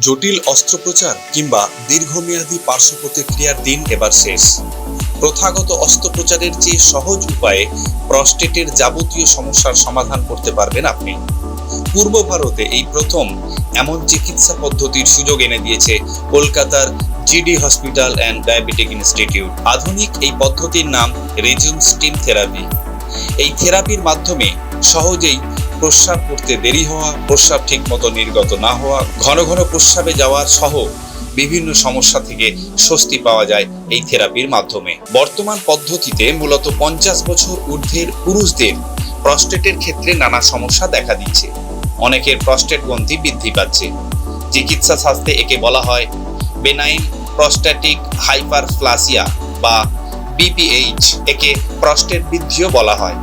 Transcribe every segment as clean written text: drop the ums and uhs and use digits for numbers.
জটিল অস্ত্রোপচার কিংবা দীর্ঘমেয়াদী পার্শ্ব প্রতিক্রিয়ার দিন এবার শেষ। প্রথাগত অস্ত্রোপচারের চেয়ে সহজ উপায়ে প্রস্টেটের যাবতীয় সমস্যার সমাধান করতে পারবেন আপনি। পূর্ব ভারতে এই প্রথম এমন চিকিৎসা পদ্ধতির সুযোগ এনে দিয়েছে কলকাতার GD hospital and diabetic institute. আধুনিক এই পদ্ধতির নাম রেজিউম স্টিম থেরাপি। এই থেরাপির মাধ্যমে সহজেই প্রস্রাব করতে দেরি হওয়া, প্রস্রাব ঠিকমতো নির্গত না হওয়া, ঘন ঘন প্রস্রাবে যাওয়ার সহ বিভিন্ন সমস্যা থেকে স্বস্তি পাওয়া যায় এই থেরাপির মাধ্যমে। বর্তমান পদ্ধতিতে মূলত 50 বছর ঊর্ধ্বের পুরুষদের প্রস্টেটের ক্ষেত্রে নানা সমস্যা দেখা দিচ্ছে। অনেকের প্রস্টেট গ্রন্থি বৃদ্ধি পাচ্ছে। চিকিৎসা শাস্ত্রে একে বলা হয় বেনাইন প্রস্ট্যাটিক হাইপারপ্লাসিয়া বা বিপিএইচ। একে প্রস্টেট বৃদ্ধিও বলা হয়।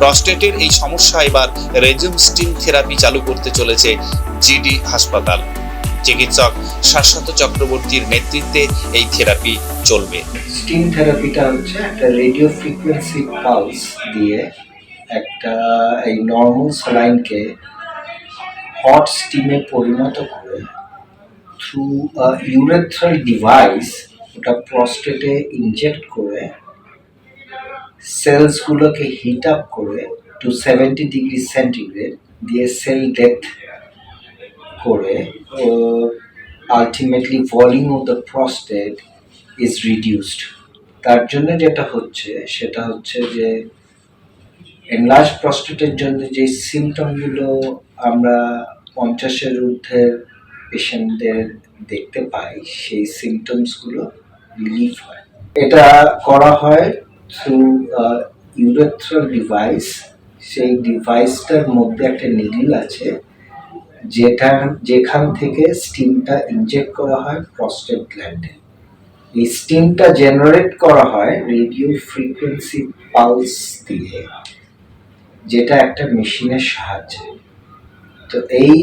প্রস্টেটের এই সমস্যা এবার রেজিউম স্টিম থেরাপি চালু করতে চলেছে জিডি হাসপাতাল। চিকিৎসক শাশ্বত চক্রবর্তীর নেতৃত্বে এই থেরাপি চলবে। স্টিম থেরাপিটা হচ্ছে একটা রেডিও ফ্রিকোয়েন্সি পালস দিয়ে একটা এই নর্মাল স্যালাইনকে হট স্টিমে পরিণত করে থ্রু ইউরেথ্রাল ডিভাইস ওটা প্রস্টেটে ইনজেক্ট করে সেলসগুলোকে হিট আপ করে টু 70 ডিগ্রি সেন্টিগ্রেড দিয়ে সেল ডেথ করে ultimately volume of the prostate is reduced. তার জন্য যেটা হচ্ছে সেটা হচ্ছে যে এনলার্জ প্রস্টেটের জন্য যে সিমটমগুলো আমরা 50-এর ঊর্ধ্বের পেশেন্টদের দেখতে পাই সেই সিমটমসগুলো রিলিফ হয়। এটা করা হয় থ্রু ইউরেথ্রাল ডিভাইস। সেই ডিভাইসটার মধ্যে একটা নিডল আছে যেখান থেকে স্টিমটা ইনজেক্ট করা হয় প্রস্টেট গ্ল্যান্ডে। এই স্টিমটা জেনারেট করা হয় রেডিও ফ্রিকোয়েন্সি পালস দিয়ে, যেটা একটা মেশিনের সাহায্যে। তো এই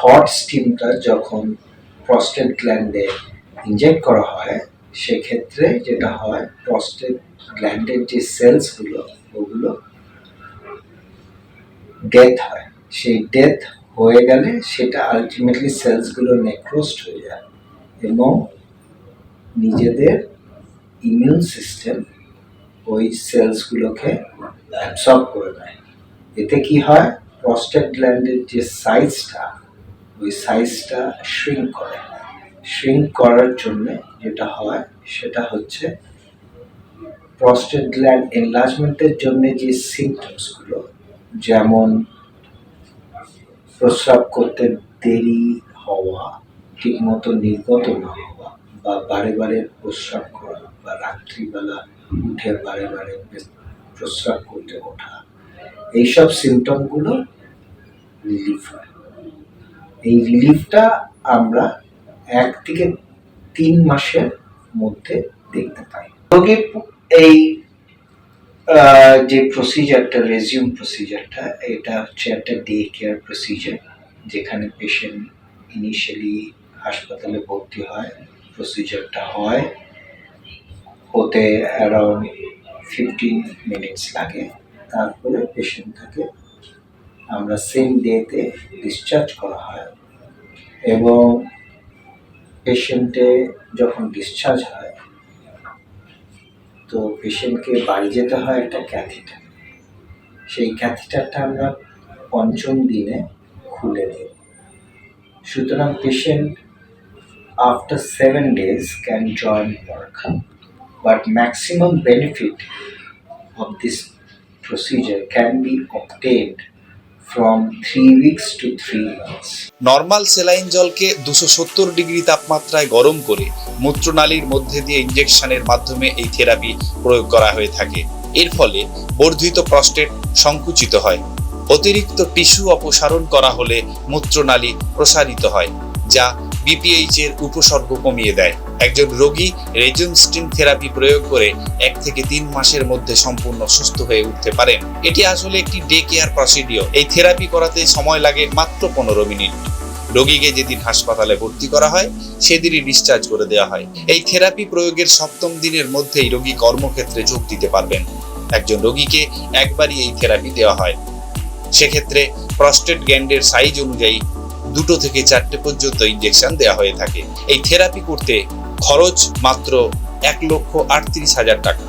হট স্টিমটা যখন প্রস্টেট গ্ল্যান্ডে ইনজেক্ট করা হয় সেক্ষেত্রে যেটা হয় প্রস্টেট গ্ল্যান্ডের যে সেলসগুলো ওগুলো ডেথ হয়। সেই ডেথ হয়ে গেলে সেটা আলটিমেটলি সেলসগুলো নেক্রোস্ট হয়ে যায় এবং নিজেদের ইমিউন সিস্টেম ওই সেলসগুলোকে অ্যাবসর্ব করে নেয়। এতে কি হয়, প্রস্টেট গ্ল্যান্ডের যে সাইজটা ওই সাইজটা শ্রিঙ্ক করার জন্য যেটা হয় সেটা হচ্ছে প্রস্টেট গ্ল্যান্ড এনলার্জমেন্টের জন্য যে সিমটমসগুলো, যেমন প্রস্রাব করতে দেরি হওয়া, ঠিকমতো নির্গত না হওয়া, বা বারে বারে প্রস্রাব করা, বা রাত্রিবেলা উঠে বারে বারে প্রস্রাব করতে ওঠা, এইসব সিমটমগুলো রিলিফ হয়। এই রিলিফটা আমরা 1 থেকে 3 মাসের মধ্যে দেখতে পাই। রোগীর এই যে প্রসিজারটা, রেজিউম প্রসিজারটা, এটা হচ্ছে একটা ডে কেয়ার প্রসিজার, যেখানে পেশেন্ট ইনিশিয়ালি হাসপাতালে ভর্তি হয়। প্রসিজারটা হতে অ্যারাউন্ড 15 মিনিটস লাগে। তারপরে পেশেন্টটাকে আমরা সেম ডেতে ডিসচার্জ করা হয় এবং পেশেন্টে যখন ডিসচার্জ হয় তো পেশেন্টকে বাড়ি যেতে হয় একটা ক্যাথিটার। সেই ক্যাথিটারটা আমরা 5ম দিনে খুলে দিই। সুতরাং patient after 7 days can join work, but maximum benefit of this procedure can be obtained from 3 weeks to 3 months. Normal saline জলকে 270 ডিগ্রি তাপমাত্রায় গরম করে মূত্রনালীর মধ্যে দিয়ে ইনজেকশনের মাধ্যমে এই থেরাপি প্রয়োগ করা হয়ে থাকে। এর ফলে বর্ধিত প্রস্টেট সংকুচিত হয়। অতিরিক্ত টিস্যু অপসারণ করা হলে মূত্রনালী প্রসারিত হয়, যা বিপিএইচ এর উপসর্গ কমিয়ে দেয়। একজন রোগী রেজিউম স্টিম থেরাপি প্রয়োগ করে 1 থেকে 3 মাসের মধ্যে সম্পূর্ণ সুস্থ হয়ে উঠতে পারেন। এটি আসলে একটি ডে কেয়ার প্রসিডিওর। এই থেরাপি করাতে সময় লাগে মাত্র 15 মিনিট। রোগীকে যেদিন হাসপাতালে ভর্তি করা হয় সেদিনই ডিসচার্জ করে দেওয়া হয়। এই থেরাপি প্রয়োগের 7ম দিনের মধ্যেই রোগী কর্মক্ষেত্রে যোগ দিতে পারবেন। একজন রোগীকে একবারই এই থেরাপি দেওয়া হয়। সেক্ষেত্রে প্রস্টেট গ্ল্যান্ডের সাইজ অনুযায়ী 2 থেকে 4টে পর্যন্ত ইনজেকশন দেওয়া হয়ে থাকে। এই থেরাপি করতে খরচ মাত্র 1,38,000 টাকা।